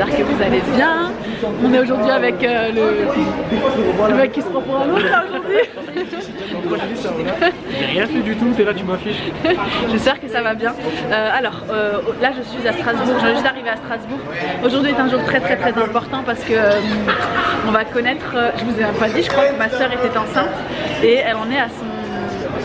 j'espère que vous allez bien. On est aujourd'hui avec le mec qui se prend pour un autre aujourd'hui. J'ai rien fait du tout, t'es là, tu m'affiches. J'espère que ça va bien. Alors, là je suis à Strasbourg, je viens juste d'arriver à Strasbourg. Aujourd'hui est un jour très important parce que on va connaître, je vous ai même pas dit, je crois que ma soeur était enceinte et elle en est à son...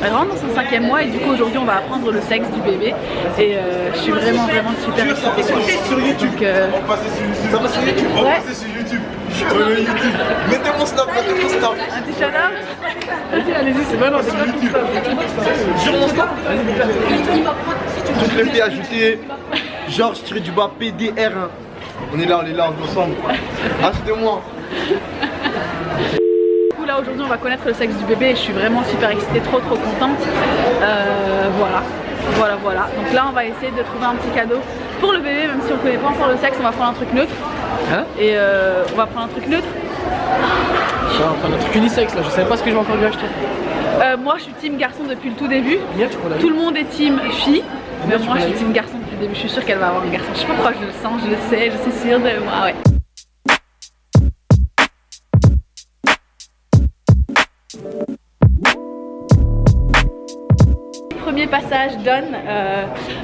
Elle rentre dans son 5e mois et du coup aujourd'hui on va apprendre le sexe du bébé et je suis vraiment super excitée. Sur YouTube, on va passer sur YouTube. Ça va sur YouTube, on va passer sur YouTube. YouTube. Mettez mon snap, mettez mon snap. Un petit shout-out. Vas-y, allez-y, c'est bon, c'est pas tout ça. Sur mon snap. Toutes les filles ajoutées Georges tiré du bas PDR1. On est là ensemble. Ajoutez-moi. Là aujourd'hui on va connaître le sexe du bébé et je suis vraiment super excitée, trop contente. Voilà. Donc là on va essayer de trouver un petit cadeau pour le bébé, même si on connaît pas encore le sexe, on va prendre un truc neutre. Hein? Et on va prendre un truc neutre. Je vais prendre un truc unisexe là, je savais pas ce que je vais encore lui acheter. Moi je suis team garçon depuis le tout début. Bien, tu prends la tout le monde est team fille. Mais Bien, moi je suis team garçon depuis le début, je suis sûre qu'elle va avoir un garçon. Je sais pas pourquoi je le sens, je le sais, je suis sûre de moi, ouais. Premier passage, Don,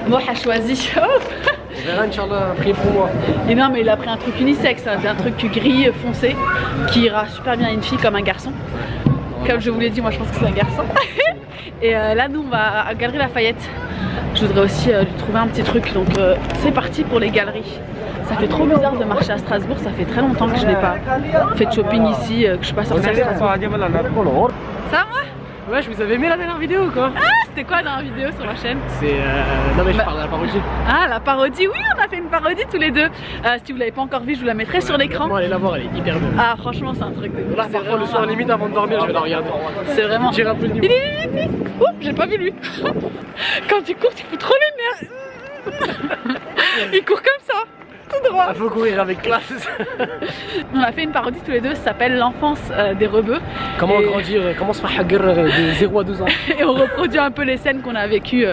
moi a choisi. Je verrai, Inch'Allah, priez pour moi. Et non mais il a pris un truc unisexe, un truc gris foncé qui ira super bien à une fille comme un garçon. Comme je vous l'ai dit, moi je pense que c'est un garçon. Et là nous on va à Galerie Lafayette. Je voudrais aussi lui trouver un petit truc, donc c'est parti pour les galeries. Ça fait trop bizarre de marcher à Strasbourg, ça fait très longtemps que je n'ai pas fait de shopping ici, que je suis pas sortie à Strasbourg. Ça va moi? Ouais, je vous avais aimé la dernière vidéo quoi. Ah, c'était quoi dans la vidéo sur la chaîne? C'est non mais je parle de la parodie. Ah, la parodie, oui, on a fait une parodie tous les deux. Si vous l'avez pas encore vu, je vous la mettrai sur l'écran. Moi, allez la voir, elle est hyper belle. Ah, franchement, c'est un truc de... Là, parfois le soir limite avant de dormir, je vais la regarder. C'est vraiment... J'ai un peu le niveau. Ouh, j'ai pas vu lui. Quand tu cours, tu fous trop les nerfs. Il court comme ça, tout droit. Il faut courir avec classe. On a fait une parodie tous les deux, ça s'appelle L'enfance des rebeux. Comment grandir, comment se faire hagar de 0 à 12 ans. Et on reproduit un peu les scènes qu'on a vécues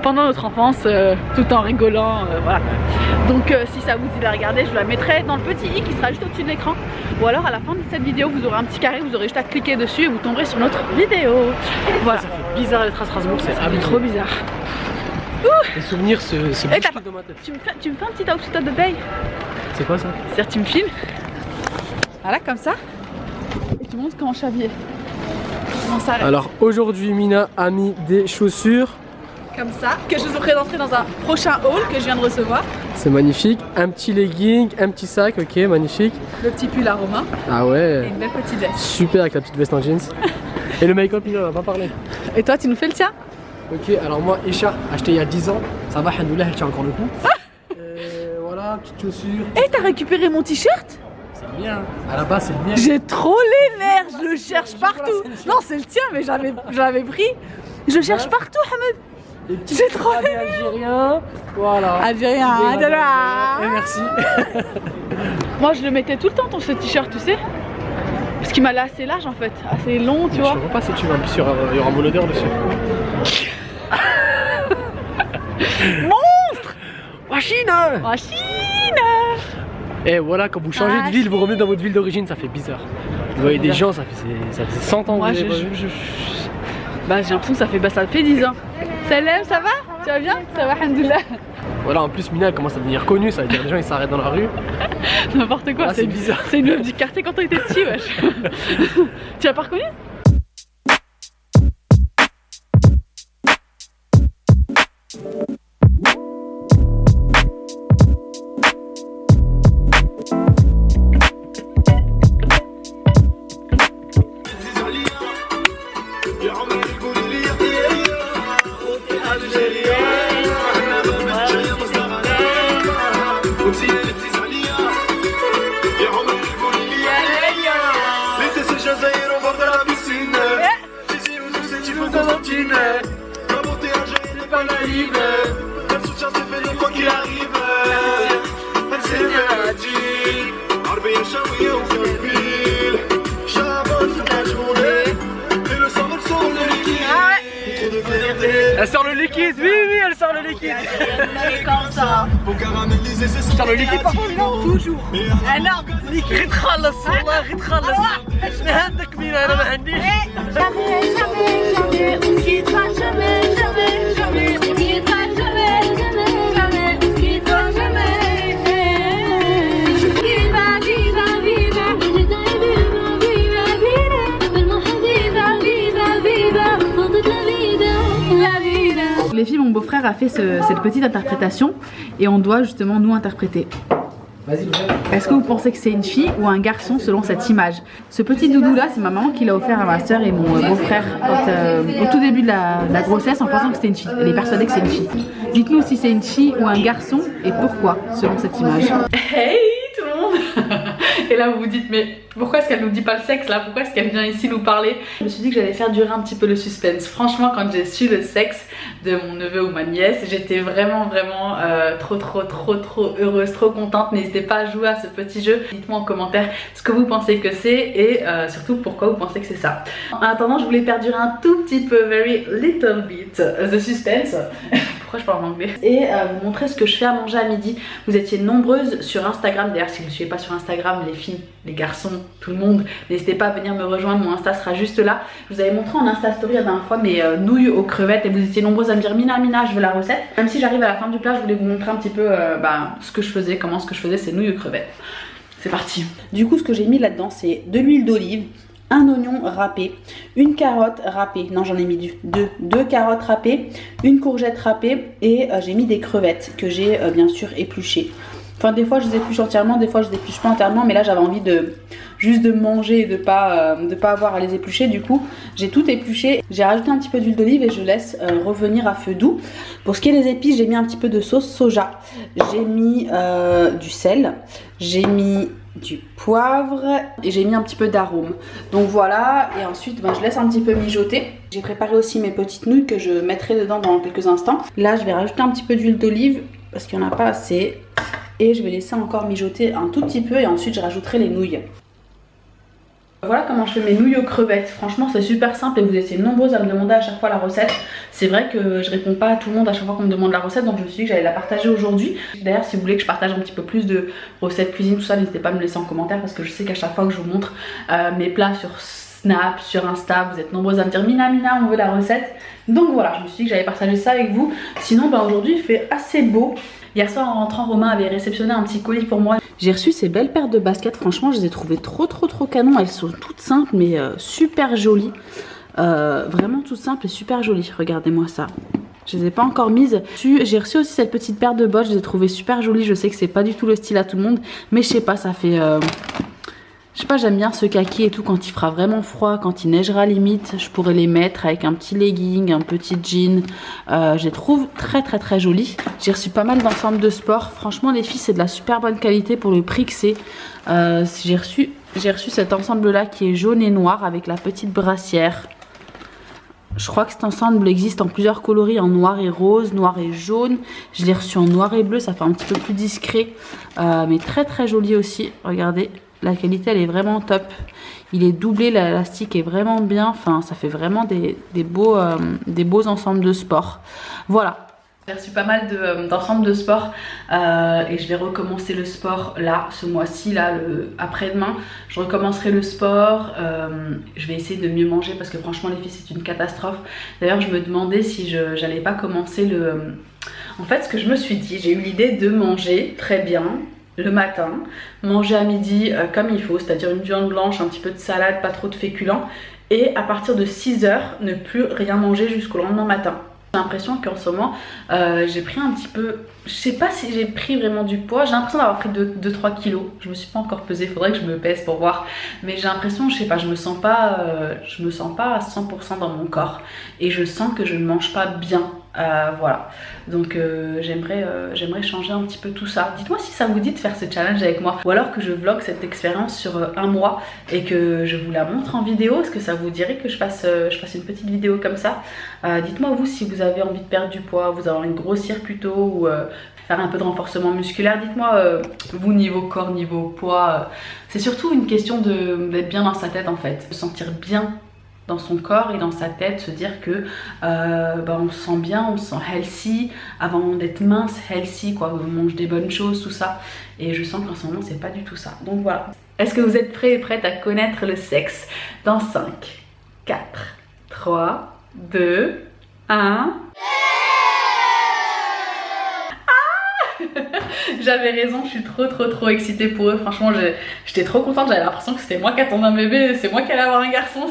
pendant notre enfance, tout en rigolant, voilà. Donc si ça vous dit de la regarder, je vous la mettrai dans le petit i qui sera juste au-dessus de l'écran. Ou alors à la fin de cette vidéo, vous aurez un petit carré, vous aurez juste à cliquer dessus et vous tomberez sur notre vidéo. Voilà. Ça fait bizarre d'être à Strasbourg, c'est trop bizarre. Les souvenirs se bousculent dans ma tête. Tu me fais un petit outfit of the day? C'est quoi ça? C'est-à-dire tu me filmes, voilà comme ça, et tu montres comment je suis habillée. Comment ça. Alors aujourd'hui Mina a mis des chaussures. Comme ça, que je vous présenterai dans un prochain haul que je viens de recevoir. C'est magnifique, un petit legging, un petit sac, ok, magnifique. Le petit pull à Romain. Ah ouais. Et une belle petite veste. Super avec la petite veste en jeans. Et le make-up, il en a pas parlé. Et toi, tu nous fais le tien? Ok, alors moi, écharpe acheté il y a 10 ans, ça va, alhamdoulilah, elle tient encore le coup. Voilà, petite chaussure. Et t'as récupéré mon t-shirt? C'est bien, à la base c'est le mien. J'ai trop les nerfs, je le cherche partout. Non, c'est le tien, mais j'avais pris. Je le cherche partout, Hamed. J'ai trop les nerfs. Algérien, voilà. Algérien, Et merci. Moi, je le mettais tout le temps, ce t-shirt, tu sais. Parce qu'il m'a là assez large en fait, assez long, tu vois. Je vois pas si tu vas, il y aura mon odeur dessus. Monstre! Wachina! Et voilà, quand vous changez de ville, vous revenez dans votre ville d'origine, ça fait bizarre. Vous voyez des gens, ça fait 100 ans. Moi, j'ai l'impression que ça fait 10 ans. Salam, ça va? Tu vas bien? Ça va, alhamdoulilah. Voilà, en plus Mina elle commence à devenir connue, ça veut dire que les gens ils s'arrêtent dans la rue. N'importe quoi, c'est bizarre. C'est une meuf du quartier quand on était petit, wesh. Tu l'as pas reconnu? La beauté algérienne n'est pas naïve. Elle soutient ses faits quoi qu'il arrive. Elle s'est bien dit Arbia Chaouia ou Kabyle. J'avance toute la journée. Et le sang elle sort le liquide. Trop de vérité. Elle sort le liquide, oui, elle sort le liquide. Comme ça. Pour caraméliser, c'est ça. Sur le liquide parfois non toujours. انا غير تخلص والله غير تخلص انا هندك بينا انا ما عنديش Les filles, mon beau-frère a fait cette petite interprétation et on doit justement nous interpréter. Vas-y, Est-ce que vous pensez que c'est une fille ou un garçon selon cette image? Ce petit doudou là, c'est ma maman qui l'a offert à ma soeur et mon beau-frère au tout début de la grossesse en pensant que c'était une fille. Elle est persuadée que c'est une fille. Dites-nous si c'est une fille ou un garçon et pourquoi selon cette image. Hey tout le monde. Et là vous vous dites mais pourquoi est-ce qu'elle nous dit pas le sexe là? Pourquoi est-ce qu'elle vient ici nous parler? Je me suis dit que j'allais faire durer un petit peu le suspense. Franchement quand j'ai su le sexe de mon neveu ou ma nièce, j'étais vraiment trop heureuse, trop contente. N'hésitez pas à jouer à ce petit jeu. Dites-moi en commentaire ce que vous pensez que c'est et surtout pourquoi vous pensez que c'est ça. En attendant je voulais perdurer un tout petit peu, very little bit, the suspense. Pourquoi je parle en anglais? Et vous montrer ce que je fais à manger à midi. Vous étiez nombreuses sur Instagram. D'ailleurs si vous ne suivez pas sur Instagram, les filles, les garçons, tout le monde, n'hésitez pas à venir me rejoindre. Mon Insta sera juste là. Je vous avais montré en Insta Story la dernière fois mes nouilles aux crevettes et vous étiez nombreuses à me dire Mina je veux la recette. Même si j'arrive à la fin du plat, je voulais vous montrer un petit peu ce que je faisais, comment ce que je faisais ces nouilles aux crevettes. C'est parti. Du coup ce que j'ai mis là-dedans c'est de l'huile d'olive, un oignon râpé, une carotte râpée, non j'en ai mis deux carottes râpées, une courgette râpée et j'ai mis des crevettes que j'ai bien sûr épluchées. Enfin des fois je les épluche entièrement, des fois je les épluche pas entièrement, mais là j'avais envie juste de manger et de pas avoir à les éplucher. Du coup j'ai tout épluché, j'ai rajouté un petit peu d'huile d'olive et je laisse revenir à feu doux. Pour ce qui est des épices, j'ai mis un petit peu de sauce soja, j'ai mis du sel, j'ai mis du poivre et j'ai mis un petit peu d'arôme. Donc voilà, et ensuite je laisse un petit peu mijoter. J'ai préparé aussi mes petites nouilles que je mettrai dedans dans quelques instants. Là je vais rajouter un petit peu d'huile d'olive parce qu'il n'y en a pas assez. Et je vais laisser encore mijoter un tout petit peu et ensuite je rajouterai les nouilles. Voilà comment je fais mes nouilles aux crevettes. Franchement c'est super simple et vous étiez nombreuses à me demander à chaque fois la recette. C'est vrai que je réponds pas à tout le monde à chaque fois qu'on me demande la recette, donc je me suis dit que j'allais la partager aujourd'hui. D'ailleurs si vous voulez que je partage un petit peu plus de recettes cuisine tout ça, n'hésitez pas à me laisser en commentaire parce que je sais qu'à chaque fois que je vous montre mes plats sur Snap, sur Insta, vous êtes nombreuses à me dire Mina on veut la recette. Donc voilà, je me suis dit que j'allais partager ça avec vous. Sinon aujourd'hui il fait assez beau. Hier soir en rentrant, Romain avait réceptionné un petit colis pour moi. J'ai reçu ces belles paires de baskets, franchement je les ai trouvées trop canon. Elles sont toutes simples mais super jolies. Vraiment toutes simples et super jolies, regardez-moi ça. Je les ai pas encore mises. J'ai reçu aussi cette petite paire de bottes, je les ai trouvées super jolies. Je sais que c'est pas du tout le style à tout le monde, mais je sais pas, ça fait... je sais pas, j'aime bien ce kaki et tout quand il fera vraiment froid, quand il neigera limite, je pourrais les mettre avec un petit legging, un petit jean. Je les trouve très jolies. J'ai reçu pas mal d'ensembles de sport. Franchement les filles c'est de la super bonne qualité pour le prix que c'est. J'ai reçu cet ensemble là qui est jaune et noir avec la petite brassière. Je crois que cet ensemble existe en plusieurs coloris, en noir et rose, noir et jaune. Je l'ai reçu en noir et bleu, ça fait un petit peu plus discret. Mais très joli aussi, regardez. La qualité elle est vraiment top. Il est doublé, l'élastique est vraiment bien. Enfin ça fait vraiment des beaux ensembles de sport. Voilà. J'ai reçu pas mal d'ensembles de sport et je vais recommencer le sport là ce mois-ci, là après-demain. Je recommencerai le sport. Je vais essayer de mieux manger parce que franchement les filles c'est une catastrophe. D'ailleurs je me demandais si j'allais pas commencer le... En fait ce que je me suis dit, j'ai eu l'idée de manger très bien le matin, manger à midi comme il faut, c'est-à-dire une viande blanche, un petit peu de salade, pas trop de féculents, et à partir de 6 h ne plus rien manger jusqu'au lendemain matin. J'ai l'impression qu'en ce moment j'ai pris un petit peu, je sais pas si j'ai pris vraiment du poids, j'ai l'impression d'avoir pris 2-3 kilos, je me suis pas encore pesée, faudrait que je me pèse pour voir, mais j'ai l'impression, je sais pas, je me sens pas à 100% dans mon corps et je sens que je ne mange pas bien. Voilà, donc j'aimerais changer un petit peu tout ça. Dites-moi si ça vous dit de faire ce challenge avec moi ou alors que je vlog cette expérience sur un mois et que je vous la montre en vidéo. Est-ce que ça vous dirait que je fasse une petite vidéo comme ça? Dites-moi vous si vous avez envie de perdre du poids, vous avez envie de grossir plutôt ou faire un peu de renforcement musculaire. Dites-moi vous niveau corps, niveau poids. C'est surtout une question d'être bien dans sa tête en fait, de se sentir bien dans son corps et dans sa tête, se dire que on se sent bien, on se sent healthy, avant d'être mince, healthy quoi, on mange des bonnes choses, tout ça. Et je sens qu'en ce moment c'est pas du tout ça. Donc voilà. Est-ce que vous êtes prêts et prêtes à connaître le sexe? Dans 5, 4, 3, 2, 1... J'avais raison, je suis trop excitée pour eux. Franchement j'étais trop contente, j'avais l'impression que c'était moi qui attendais un bébé, c'est moi qui allais avoir un garçon.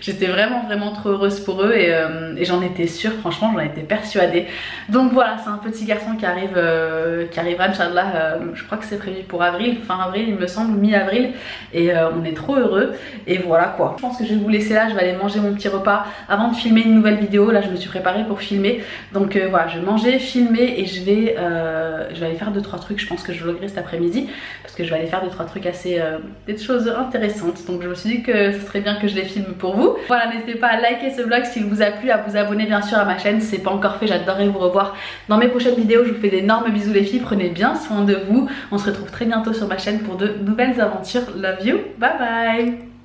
J'étais vraiment trop heureuse pour eux et j'en étais sûre, franchement j'en étais persuadée. Donc voilà, c'est un petit garçon qui arrive Inch'Allah, je crois que c'est prévu pour avril, fin avril il me semble, mi-avril, et on est trop heureux. Et voilà quoi, je pense que je vais vous laisser là, je vais aller manger mon petit repas avant de filmer une nouvelle vidéo. Là je me suis préparée pour filmer, donc voilà, je vais manger, filmer et je vais aller faire 2-3 trucs. Je pense que je vloggerai cet après-midi parce que je vais aller faire 2-3 trucs assez des choses intéressantes, donc je me suis dit que ce serait bien que je les filme pour vous. Voilà, n'hésitez pas à liker ce vlog s'il vous a plu, à vous abonner bien sûr à ma chaîne si c'est pas encore fait. J'adorerais vous revoir dans mes prochaines vidéos. Je vous fais d'énormes bisous les filles, prenez bien soin de vous, on se retrouve très bientôt sur ma chaîne pour de nouvelles aventures. Love you, bye bye.